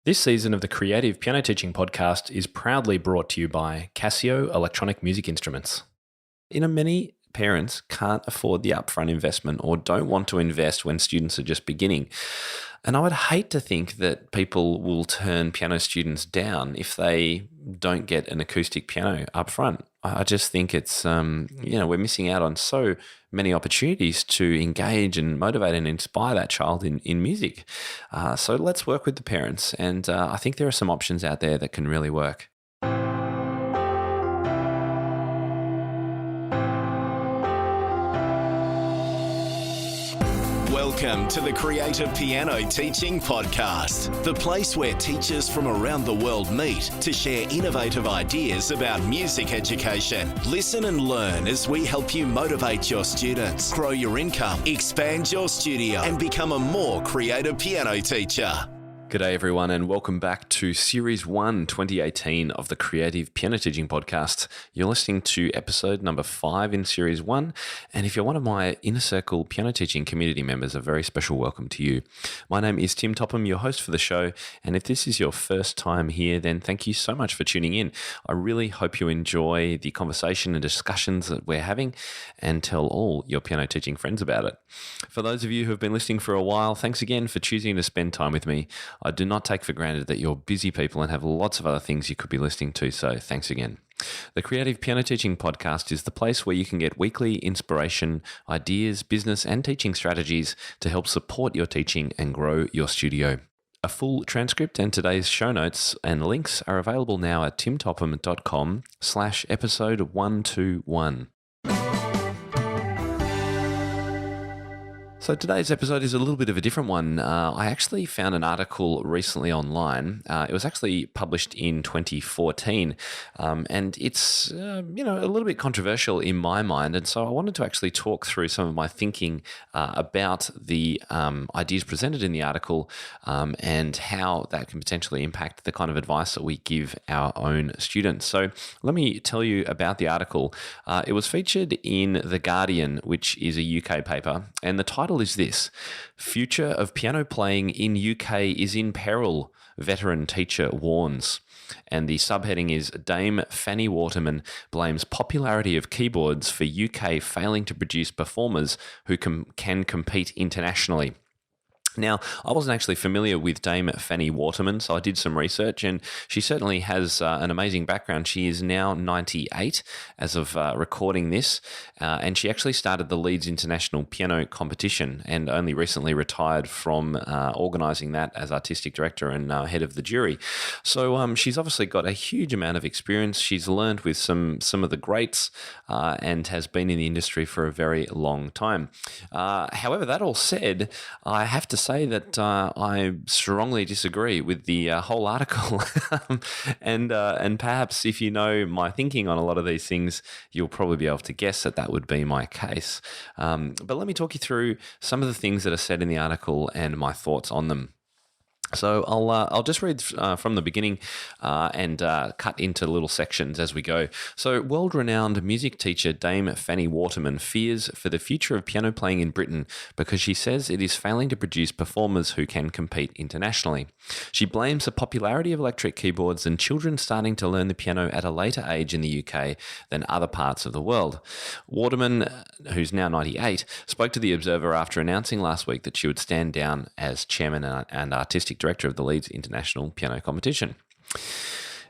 This season of the Creative Piano Teaching Podcast is proudly brought to you by Casio Electronic Music Instruments. Many parents can't afford the upfront investment or don't want to invest when students are just beginning. And I would hate to think that people will turn piano students down if they don't get an acoustic piano up front. I just think it's, we're missing out on so many opportunities to engage and motivate and inspire that child in music. So let's work with the parents. And I think there are some options out there that can really work. Welcome to the Creative Piano Teaching Podcast, the place where teachers from around the world meet to share innovative ideas about music education. Listen and learn as we help you motivate your students, grow your income, expand your studio, and become a more creative piano teacher. G'day everyone, and welcome back to Series 1, 2018 of the Creative Piano Teaching Podcast. You're listening to episode number 5 in Series 1, and if you're one of my Inner Circle piano teaching community members, a very special welcome to you. My name is Tim Topham, your host for the show, and if this is your first time here, then thank you so much for tuning in. I really hope you enjoy the conversation and discussions that we're having, and tell all your piano teaching friends about it. For those of you who have been listening for a while, thanks again for choosing to spend time with me. I do not take for granted that you're busy people and have lots of other things you could be listening to, so thanks again. The Creative Piano Teaching Podcast is the place where you can get weekly inspiration, ideas, business, and teaching strategies to help support your teaching and grow your studio. A full transcript and today's show notes and links are available now at timtopham.com/episode 121. So today's episode is a little bit of a different one. I actually found an article recently online. It was actually published in 2014, and it's a little bit controversial in my mind. And so I wanted to actually talk through some of my thinking about the ideas presented in the article and how that can potentially impact the kind of advice that we give our own students. So let me tell you about the article. It was featured in The Guardian, which is a UK paper, and the title is this: Future of Piano Playing in UK is in Peril, Veteran Teacher Warns. And the subheading is Dame Fanny Waterman blames popularity of keyboards for UK failing to produce performers who can compete internationally. Now, I wasn't actually familiar with Dame Fanny Waterman, so I did some research, and she certainly has an amazing background. She is now 98 as of recording this, and she actually started the Leeds International Piano Competition and only recently retired from organising that as artistic director and head of the jury. So she's obviously got a huge amount of experience. She's learned with some of the greats and has been in the industry for a very long time. However, that all said, I have to say that I strongly disagree with the whole article, and perhaps if you know my thinking on a lot of these things, you'll probably be able to guess that would be my case. But let me talk you through some of the things that are said in the article and my thoughts on them. So I'll just read from the beginning and cut into little sections as we go. So world-renowned music teacher Dame Fanny Waterman fears for the future of piano playing in Britain because she says it is failing to produce performers who can compete internationally. She blames the popularity of electric keyboards and children starting to learn the piano at a later age in the UK than other parts of the world. Waterman, who's now 98, spoke to The Observer after announcing last week that she would stand down as chairman and artistic director of the Leeds International Piano Competition.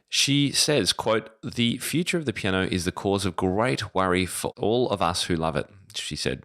She says, quote, "The future of the piano is the cause of great worry for all of us who love it," she said.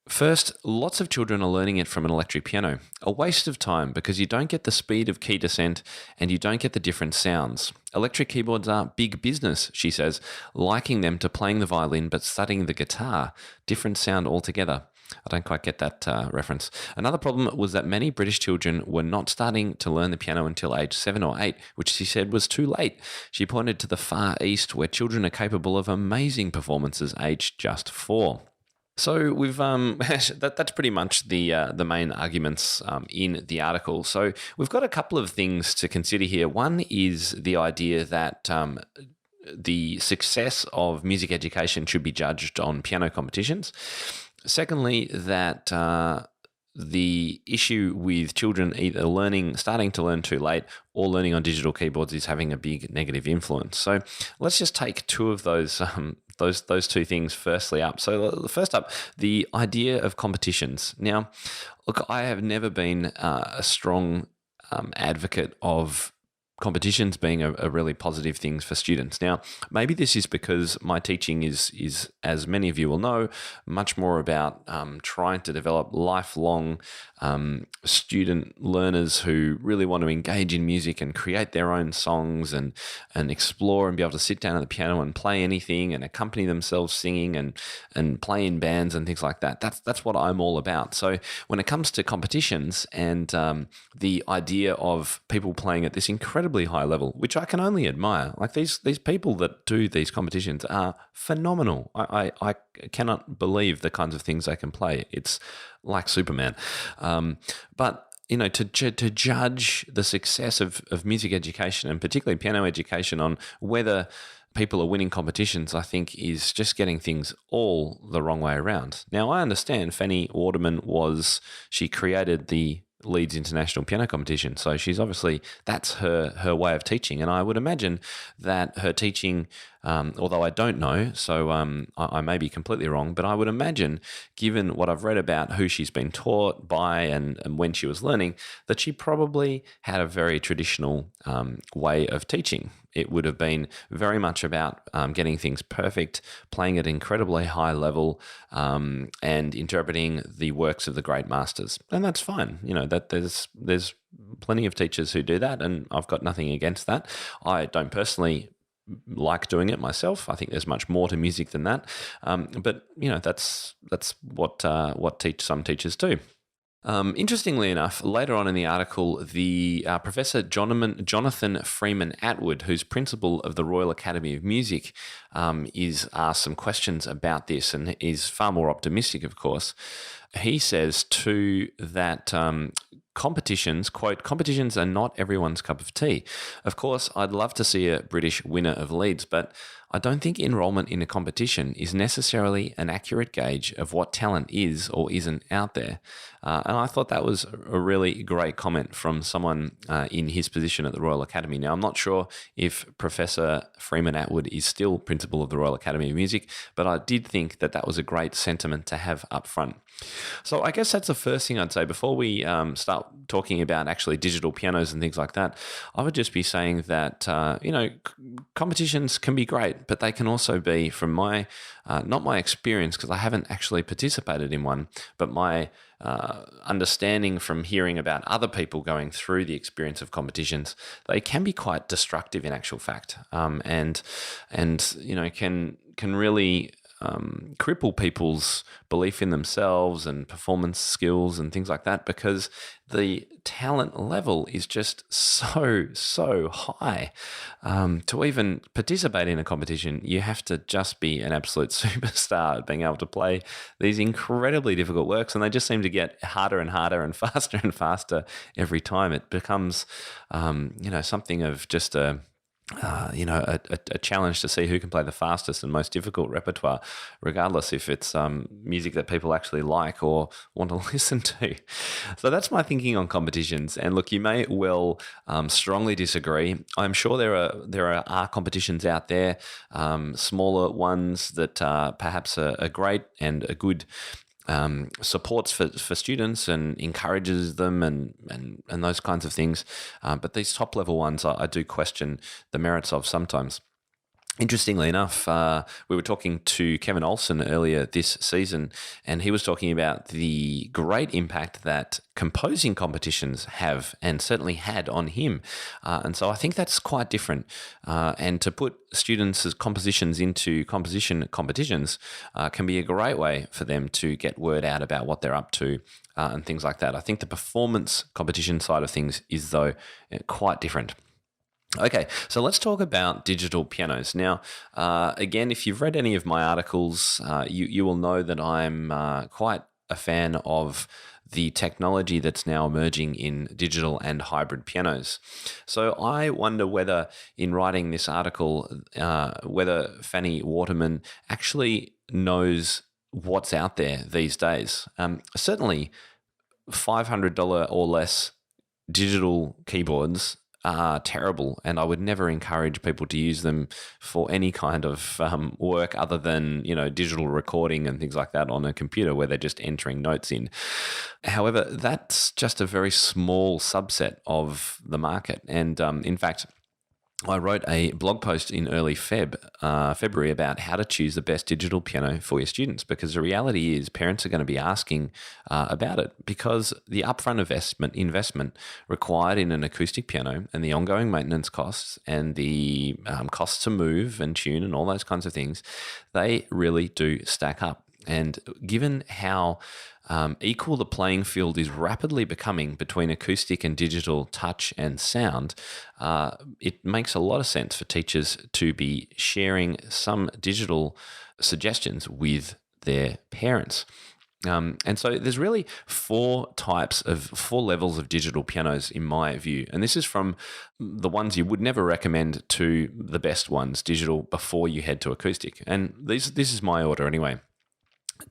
First, lots of children are learning it from an electric piano. A waste of time because you don't get the speed of key descent and you don't get the different sounds. Electric keyboards are big business, she says, liking them to playing the violin but studying the guitar. Different sound altogether. I don't quite get that reference. Another problem was that many British children were not starting to learn the piano until age 7 or 8, which she said was too late. She pointed to the Far East, where children are capable of amazing performances aged just 4. So we've that's pretty much the main arguments in the article. So we've got a couple of things to consider here. One is the idea that the success of music education should be judged on piano competitions. Secondly, that the issue with children either starting to learn too late or learning on digital keyboards is having a big negative influence. So let's just take two of those those two things firstly up. So first up, the idea of competitions. Now, look, I have never been a strong advocate of competitions being a really positive thing for students. Now, maybe this is because my teaching is, as many of you will know, much more about trying to develop lifelong student learners who really want to engage in music and create their own songs and explore and be able to sit down at the piano and play anything and accompany themselves singing and play in bands and things like that. That's what I'm all about. So when it comes to competitions and the idea of people playing at this incredibly high level, which I can only admire. Like these people that do these competitions are phenomenal. I cannot believe the kinds of things they can play. It's like Superman. But to judge the success of music education and particularly piano education on whether people are winning competitions, I think is just getting things all the wrong way around. Now, I understand Fanny Waterman she created the Leeds International Piano Competition. So she's obviously, that's her way of teaching. And I would imagine that her teaching, although I don't know, so I may be completely wrong, but I would imagine, given what I've read about who she's been taught by and when she was learning, that she probably had a very traditional way of teaching. It would have been very much about getting things perfect, playing at an incredibly high level, and interpreting the works of the great masters. And that's fine. That there's plenty of teachers who do that, and I've got nothing against that. I don't personally like doing it myself. I think there's much more to music than that. But that's what some teachers do. Interestingly enough, later on in the article, the Professor Jonathan Freeman Atwood, who's principal of the Royal Academy of Music, is asked some questions about this and is far more optimistic, of course. He says too that competitions, quote, competitions are not everyone's cup of tea. Of course, I'd love to see a British winner of Leeds, but I don't think enrolment in a competition is necessarily an accurate gauge of what talent is or isn't out there. And I thought that was a really great comment from someone in his position at the Royal Academy. Now, I'm not sure if Professor Freeman Atwood is still principal of the Royal Academy of Music, but I did think that was a great sentiment to have up front. So I guess that's the first thing I'd say. Before we start talking about actually digital pianos and things like that, I would just be saying that, competitions can be great, but they can also be, from my, not my experience, because I haven't actually participated in one, but my understanding from hearing about other people going through the experience of competitions, they can be quite destructive in actual fact, and can really cripple people's belief in themselves and performance skills and things like that, because the talent level is just so high. To even participate in a competition, you have to just be an absolute superstar at being able to play these incredibly difficult works, and they just seem to get harder and harder and faster every time. It becomes something of just a challenge to see who can play the fastest and most difficult repertoire, regardless if it's music that people actually like or want to listen to. So that's my thinking on competitions. And look, you may well strongly disagree. I'm sure there are competitions out there, smaller ones that perhaps are great and a good supports for students and encourages them and those kinds of things. But these top level ones, I do question the merits of sometimes. Interestingly enough, we were talking to Kevin Olsen earlier this season, and he was talking about the great impact that composing competitions have and certainly had on him. And so I think that's quite different. And to put students' compositions into composition competitions can be a great way for them to get word out about what they're up to and things like that. I think the performance competition side of things is, though, quite different. Okay, so let's talk about digital pianos. Now, again, if you've read any of my articles, you will know that I'm quite a fan of the technology that's now emerging in digital and hybrid pianos. So I wonder whether, in writing this article, whether Fanny Waterman actually knows what's out there these days. Certainly, $500 or less digital keyboards are terrible, and I would never encourage people to use them for any kind of work other than, digital recording and things like that on a computer where they're just entering notes in. However, that's just a very small subset of the market. And in fact, I wrote a blog post in early February about how to choose the best digital piano for your students, because the reality is parents are going to be asking about it, because the upfront investment required in an acoustic piano and the ongoing maintenance costs and the costs to move and tune and all those kinds of things, they really do stack up. And given how equal the playing field is rapidly becoming between acoustic and digital touch and sound, it makes a lot of sense for teachers to be sharing some digital suggestions with their parents. And so there's really four levels of digital pianos in my view. And this is from the ones you would never recommend to the best ones, digital, before you head to acoustic. And this is my order anyway.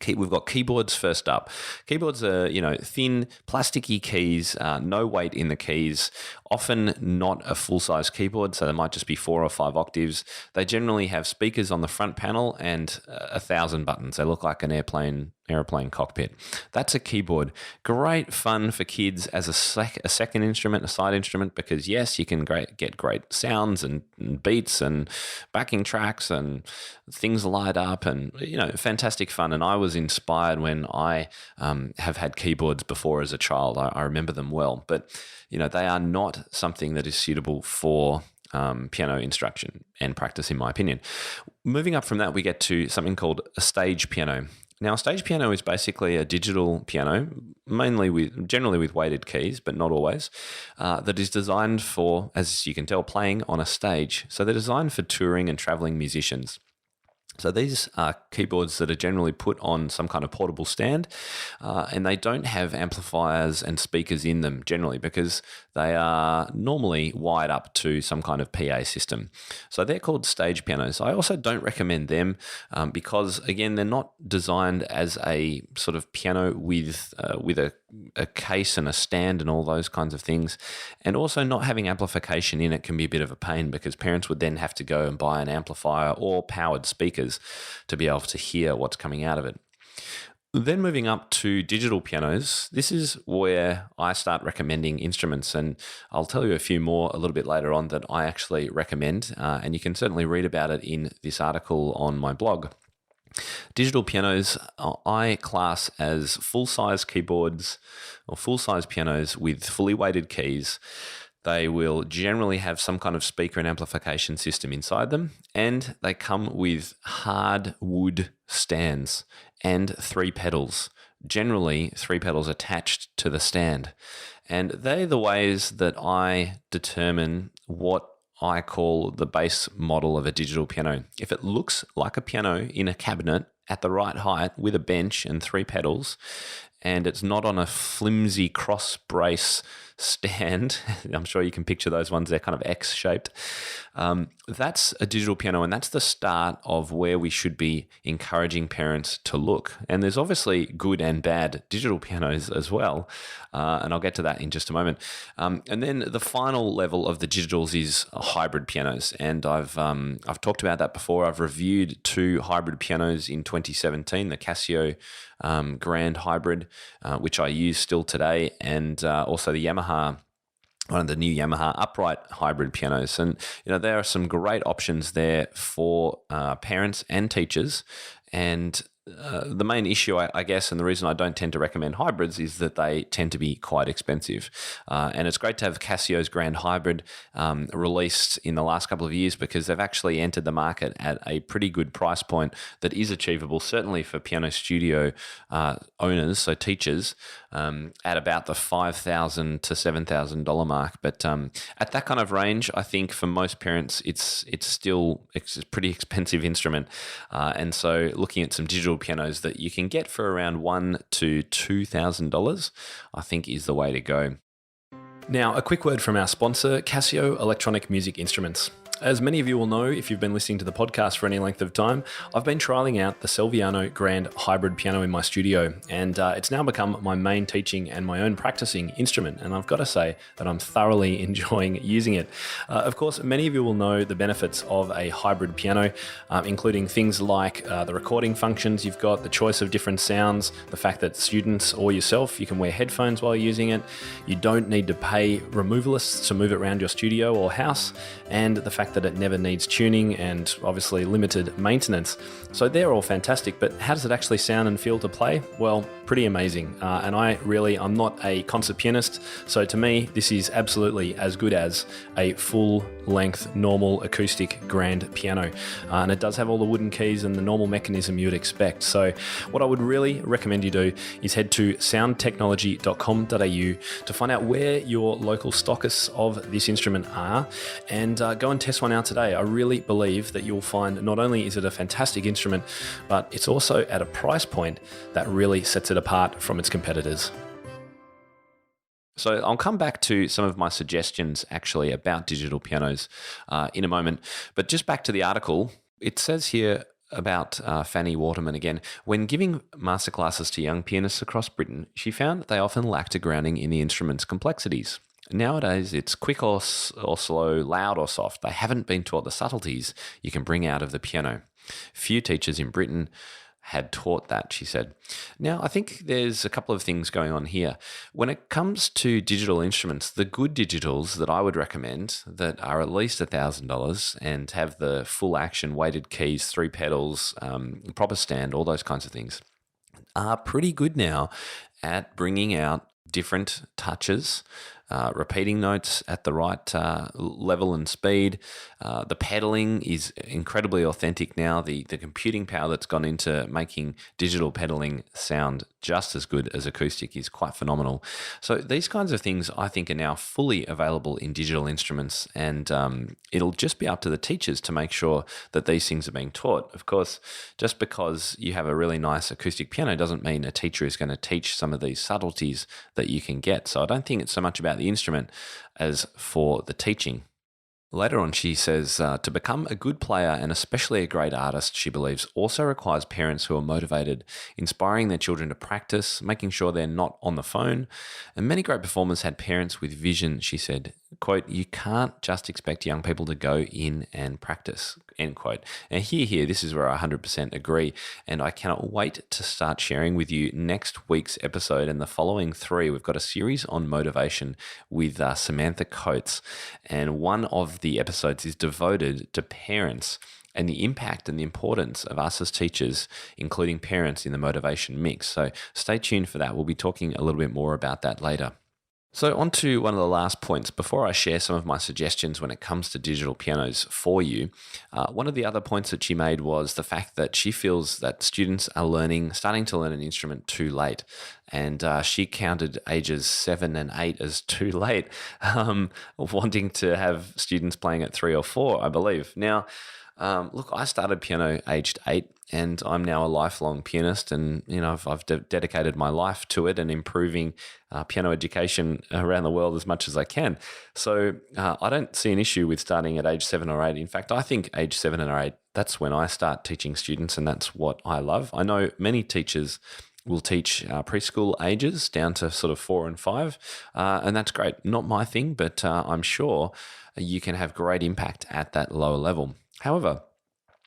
We've got keyboards first up. Keyboards are, thin, plasticky keys, no weight in the keys, often not a full-size keyboard, so they might just be 4 or 5 octaves. They generally have speakers on the front panel and 1,000 buttons. They look like an airplane cockpit. That's a keyboard. Great fun for kids as a second instrument, a side instrument, because yes, you can get great sounds and beats and backing tracks and things light up and, fantastic fun. And I was inspired when I have had keyboards before as a child. I remember them well, but they are not something that is suitable for piano instruction and practice, in my opinion. Moving up from that, we get to something called a stage piano. Now, a stage piano is basically a digital piano, generally with weighted keys, but not always, that is designed for, as you can tell, playing on a stage. So they're designed for touring and traveling musicians. So these are keyboards that are generally put on some kind of portable stand, and they don't have amplifiers and speakers in them generally, because they are normally wired up to some kind of PA system. So they're called stage pianos. I also don't recommend them because, again, they're not designed as a sort of piano with a case and a stand and all those kinds of things. And also not having amplification in it can be a bit of a pain, because parents would then have to go and buy an amplifier or powered speakers to be able to hear what's coming out of it. Then moving up to digital pianos, this is where I start recommending instruments, and I'll tell you a few more a little bit later on that I actually recommend, and you can certainly read about it in this article on my blog. Digital pianos I class as full-size keyboards or full-size pianos with fully weighted keys. They will generally have some kind of speaker and amplification system inside them, and they come with hard wood stands and 3 pedals, generally 3 pedals attached to the stand. And they're the ways that I determine what I call the base model of a digital piano. If it looks like a piano in a cabinet at the right height with a bench and 3 pedals, and it's not on a flimsy cross brace stand, I'm sure you can picture those ones, they're kind of X-shaped. That's a digital piano, and that's the start of where we should be encouraging parents to look. And there's obviously good and bad digital pianos as well, and I'll get to that in just a moment. And then the final level of the digitals is hybrid pianos, and I've talked about that before. I've reviewed 2 hybrid pianos in 2017, the Casio Grand Hybrid, which I use still today, and also the one of the new Yamaha upright hybrid pianos. And, there are some great options there for parents and teachers. And the main issue, I guess, and the reason I don't tend to recommend hybrids is that they tend to be quite expensive. And it's great to have Casio's Grand Hybrid released in the last couple of years, because they've actually entered the market at a pretty good price point that is achievable, certainly for piano studio owners, so teachers, at about the $5,000 to $7,000 mark. But at that kind of range, I think for most parents, it's a pretty expensive instrument. And so looking at some digital pianos that you can get for around $1,000 to $2,000, I think is the way to go. Now, a quick word from our sponsor, Casio Electronic Music Instruments. As many of you will know, if you've been listening to the podcast for any length of time, I've been trialling out the Selviano Grand Hybrid piano in my studio, and it's now become my main teaching and my own practicing instrument, and I've got to say that I'm thoroughly enjoying using it. Of course, many of you will know the benefits of a hybrid piano, including things like the recording functions you've got, the choice of different sounds, the fact that students or yourself, you can wear headphones while using it, you don't need to pay removalists to move it around your studio or house, and the fact that it never needs tuning and obviously limited maintenance. So they're all fantastic, but how does it actually sound and feel to play? Well, pretty amazing. And I'm not a concert pianist, so to me, this is absolutely as good as a full-length, normal acoustic grand piano. And it does have all the wooden keys and the normal mechanism you'd expect. So what I would really recommend you do is head to soundtechnology.com.au to find out where your local stockists of this instrument are, and go and test one out today. I really believe that you'll find not only is it a fantastic instrument, but it's also at a price point that really sets it apart from its competitors. So I'll come back to some of my suggestions actually about digital pianos in a moment, but just back to the article, it says here about Fanny Waterman again. When giving masterclasses to young pianists across Britain, she found that they often lacked a grounding in the instrument's complexities. Nowadays, it's quick or slow, loud or soft. They haven't been taught the subtleties you can bring out of the piano. Few teachers in Britain had taught that, she said. Now, I think there's a couple of things going on here. When it comes to digital instruments, the good digitals that I would recommend that are at least $1,000 and have the full action weighted keys, 3 pedals, proper stand, all those kinds of things, are pretty good now at bringing out different touches, repeating notes at the right level and speed. The pedaling is incredibly authentic now. The computing power that's gone into making digital pedaling sound just as good as acoustic is quite phenomenal. So these kinds of things I think are now fully available in digital instruments, and it'll just be up to the teachers to make sure that these things are being taught. Of course, just because you have a really nice acoustic piano doesn't mean a teacher is going to teach some of these subtleties that you can get. So I don't think it's so much about the instrument as for the teaching. Later on, she says, to become a good player and especially a great artist, she believes, also requires parents who are motivated, inspiring their children to practice, making sure they're not on the phone. And many great performers had parents with vision, she said. Quote, you can't just expect young people to go in and practice, end quote. And here, this is where I 100% agree. And I cannot wait to start sharing with you next week's episode and the following 3. We've got a series on motivation with Samantha Coates. And one of the episodes is devoted to parents and the impact and the importance of us as teachers, including parents, in the motivation mix. So stay tuned for that. We'll be talking a little bit more about that later. So on to one of the last points before I share some of my suggestions when it comes to digital pianos for you. One of the other points that she made was the fact that she feels that students are starting to learn an instrument too late. And she counted ages 7 and 8 as too late, wanting to have students playing at 3 or 4, I believe. Now, look, I started piano aged 8, and I'm now a lifelong pianist, and I've dedicated my life to it and improving piano education around the world as much as I can. So I don't see an issue with starting at age 7 or 8. In fact, I think age 7 or 8, that's when I start teaching students, and that's what I love. I know many teachers will teach preschool ages down to sort of 4 and 5, and that's great. Not my thing, but I'm sure you can have great impact at that lower level. However,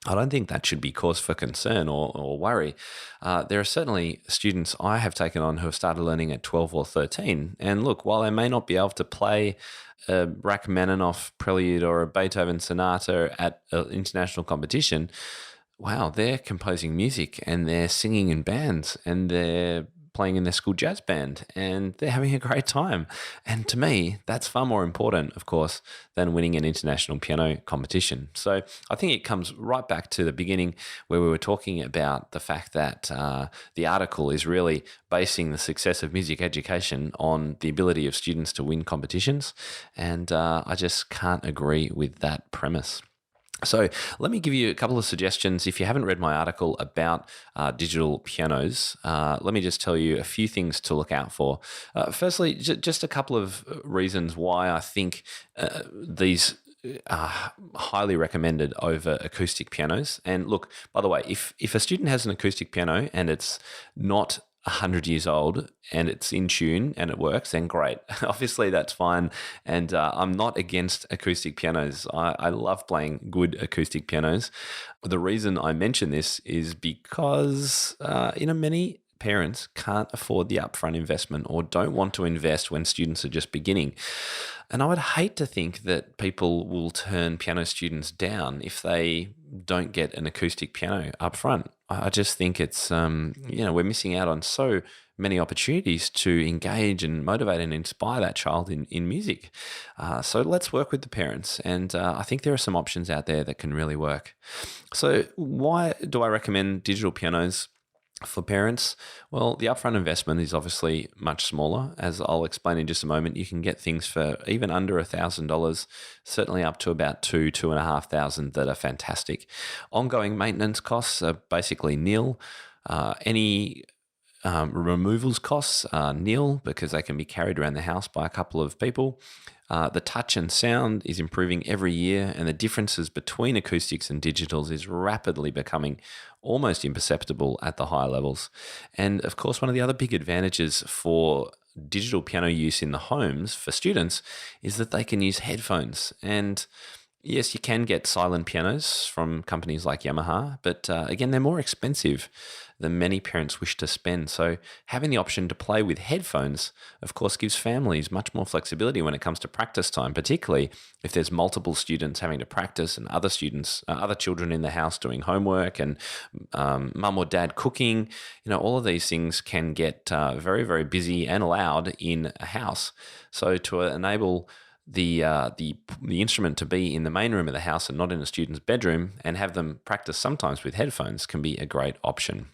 I don't think that should be cause for concern or worry. There are certainly students I have taken on who have started learning at 12 or 13. And look, while they may not be able to play a Rachmaninoff prelude or a Beethoven sonata at an international competition, wow, they're composing music and they're singing in bands and they're playing in their school jazz band and they're having a great time. And to me, that's far more important, of course, than winning an international piano competition. So I think it comes right back to the beginning where we were talking about the fact that the article is really basing the success of music education on the ability of students to win competitions. And I just can't agree with that premise. So let me give you a couple of suggestions. If you haven't read my article about digital pianos, let me just tell you a few things to look out for. Firstly, just a couple of reasons why I think these highly recommended over acoustic pianos. And look, by the way, if a student has an acoustic piano and it's not 100 years old and it's in tune and it works, then great. Obviously, that's fine. And I'm not against acoustic pianos. I love playing good acoustic pianos. The reason I mention this is because, many parents can't afford the upfront investment or don't want to invest when students are just beginning. And I would hate to think that people will turn piano students down if they don't get an acoustic piano up front. I just think it's, we're missing out on so many opportunities to engage and motivate and inspire that child in music. So let's work with the parents. And I think there are some options out there that can really work. So why do I recommend digital pianos for parents? Well, the upfront investment is obviously much smaller. As I'll explain in just a moment, you can get things for even under $1,000, certainly up to about $2,500 that are fantastic. Ongoing maintenance costs are basically nil. Any removals costs are nil because they can be carried around the house by a couple of people. The touch and sound is improving every year, and the differences between acoustics and digitals is rapidly becoming almost imperceptible at the higher levels. And of course, one of the other big advantages for digital piano use in the homes for students is that they can use headphones. And yes, you can get silent pianos from companies like Yamaha, but again, they're more expensive than many parents wish to spend. So having the option to play with headphones, of course, gives families much more flexibility when it comes to practice time, particularly if there's multiple students having to practice and other children in the house doing homework and mum or dad cooking. All of these things can get very, very busy and loud in a house. So to enable the instrument to be in the main room of the house and not in a student's bedroom and have them practice sometimes with headphones can be a great option.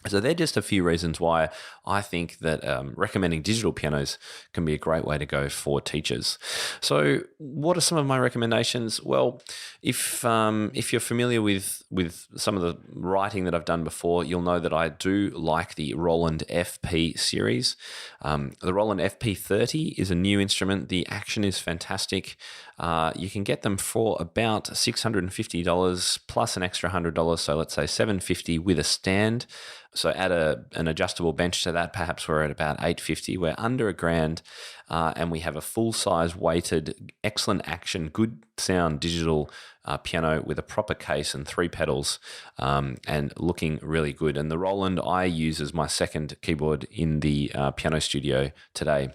So they're just a few reasons why I think that recommending digital pianos can be a great way to go for teachers. So what are some of my recommendations? Well, if you're familiar with some of the writing that I've done before, you'll know that I do like the Roland FP series. The Roland FP30 is a new instrument. The action is fantastic. You can get them for about $650 plus an extra $100, so let's say $750 with a stand. So add an adjustable bench to that, perhaps we're at about $850. We're under $1,000, and we have a full-size weighted, excellent action, good sound digital piano with a proper case and 3 pedals, and looking really good. And the Roland I use as my second keyboard in the piano studio today.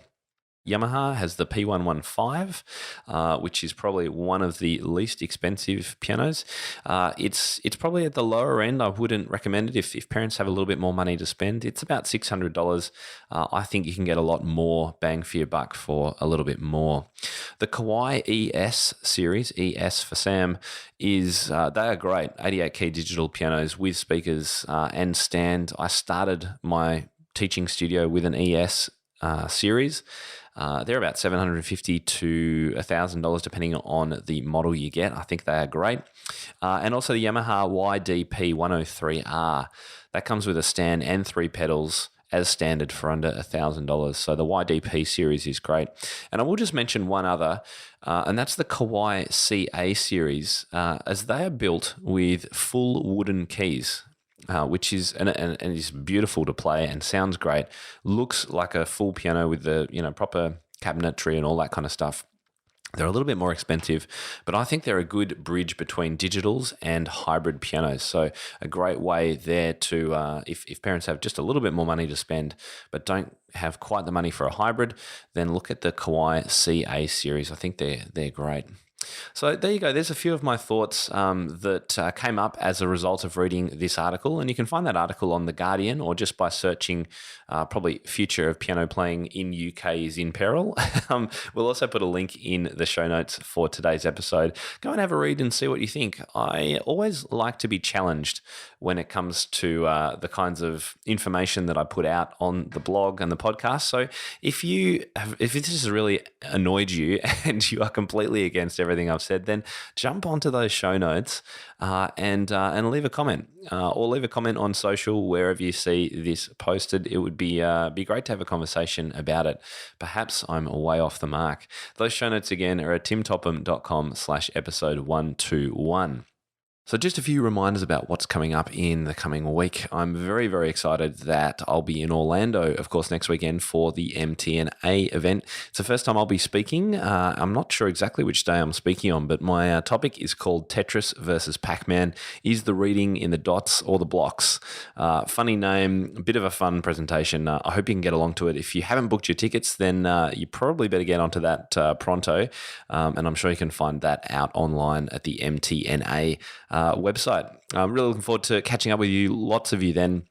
Yamaha has the P115, which is probably one of the least expensive pianos. It's probably at the lower end. I wouldn't recommend it if parents have a little bit more money to spend. It's about $600. I think you can get a lot more bang for your buck for a little bit more. The Kawai ES series, ES for Sam, they are great. 88 key digital pianos with speakers and stand. I started my teaching studio with an ES series. They're about $750 to $1,000 depending on the model you get. I think they are great. And also the Yamaha YDP103R. That comes with a stand and 3 pedals as standard for under $1,000. So the YDP series is great. And I will just mention one other, and that's the Kawai CA series, as they are built with full wooden keys. Which is and is beautiful to play and sounds great. Looks like a full piano with the proper cabinetry and all that kind of stuff. They're a little bit more expensive, but I think they're a good bridge between digitals and hybrid pianos. So a great way there to, if parents have just a little bit more money to spend, but don't have quite the money for a hybrid, then look at the Kawai CA series. I think they're great. So there you go. There's a few of my thoughts that came up as a result of reading this article. And you can find that article on The Guardian or just by searching probably future of piano playing in UK is in peril. We'll also put a link in the show notes for today's episode. Go and have a read and see what you think. I always like to be challenged when it comes to the kinds of information that I put out on the blog and the podcast. So if this has really annoyed you and you are completely against everything I've I've said, then jump onto those show notes and leave a comment or leave a comment on social wherever you see this posted. It would be great to have a conversation about it. Perhaps I'm way off the mark. Those show notes again are at timtopham.com/episode 121. So just a few reminders about what's coming up in the coming week. I'm very, very excited that I'll be in Orlando, of course, next weekend for the MTNA event. It's the first time I'll be speaking. I'm not sure exactly which day I'm speaking on, but my topic is called Tetris versus Pac-Man. Is the reading in the dots or the blocks? Funny name, a bit of a fun presentation. I hope you can get along to it. If you haven't booked your tickets, then you probably better get onto that pronto, and I'm sure you can find that out online at the MTNA website. I'm really looking forward to catching up with you, lots of you then.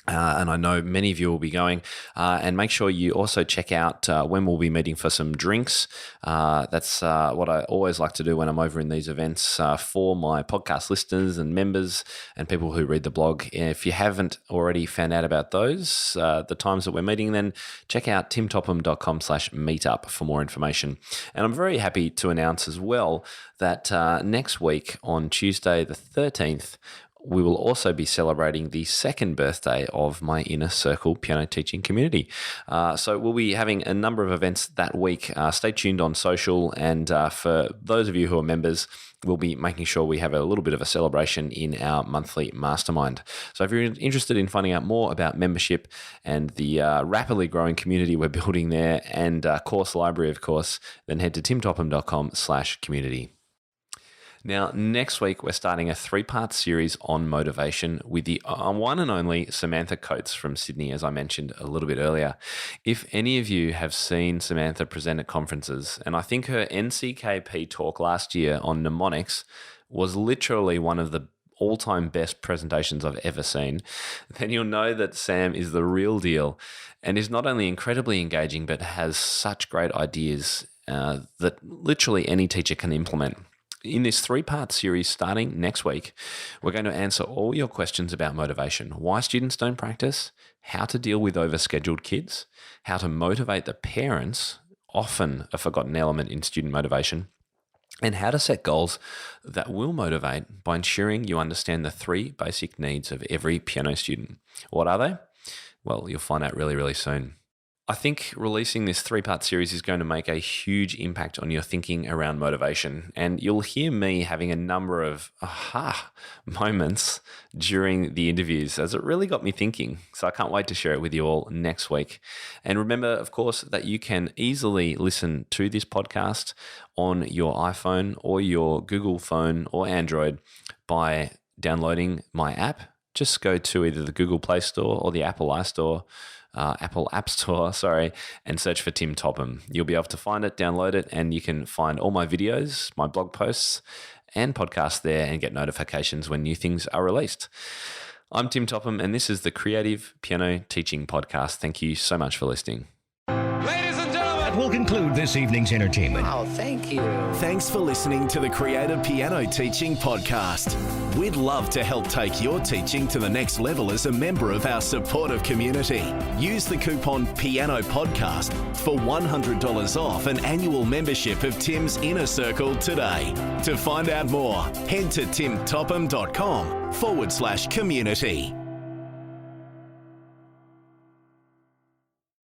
And I know many of you will be going. And make sure you also check out when we'll be meeting for some drinks. That's what I always like to do when I'm over in these events for my podcast listeners and members and people who read the blog. If you haven't already found out about those, the times that we're meeting, then check out timtopham.com/meetup for more information. And I'm very happy to announce as well that next week on Tuesday the 13th, we will also be celebrating the second birthday of my Inner Circle piano teaching community. So we'll be having a number of events that week. Stay tuned on social, and for those of you who are members, we'll be making sure we have a little bit of a celebration in our monthly mastermind. So if you're interested in finding out more about membership and the rapidly growing community we're building there, and course library, of course, then head to timtopham.com/community. Now, next week, we're starting a 3-part series on motivation with the one and only Samantha Coates from Sydney, as I mentioned a little bit earlier. If any of you have seen Samantha present at conferences, and I think her NCKP talk last year on mnemonics was literally one of the all-time best presentations I've ever seen, then you'll know that Sam is the real deal and is not only incredibly engaging, but has such great ideas that literally any teacher can implement. In this 3-part series starting next week, we're going to answer all your questions about motivation, why students don't practice, how to deal with overscheduled kids, how to motivate the parents, often a forgotten element in student motivation, and how to set goals that will motivate by ensuring you understand the 3 basic needs of every piano student. What are they? Well, you'll find out really, really soon. I think releasing this 3-part series is going to make a huge impact on your thinking around motivation, and you'll hear me having a number of aha moments during the interviews, as it really got me thinking. So I can't wait to share it with you all next week. And remember, of course, that you can easily listen to this podcast on your iPhone or your Google phone or Android by downloading my app. Just go to either the Google Play Store or the Apple App Store, and search for Tim Topham. You'll be able to find it, download it, and you can find all my videos, my blog posts, and podcasts there and get notifications when new things are released. I'm Tim Topham, and this is the Creative Piano Teaching Podcast. Thank you so much for listening. Ladies and gentlemen, that will conclude this evening's entertainment. Oh, thank you. Thanks for listening to the Creative Piano Teaching Podcast. We'd love to help take your teaching to the next level as a member of our supportive community. Use the coupon Piano Podcast for $100 off an annual membership of Tim's Inner Circle today. To find out more, head to timtopham.com/community.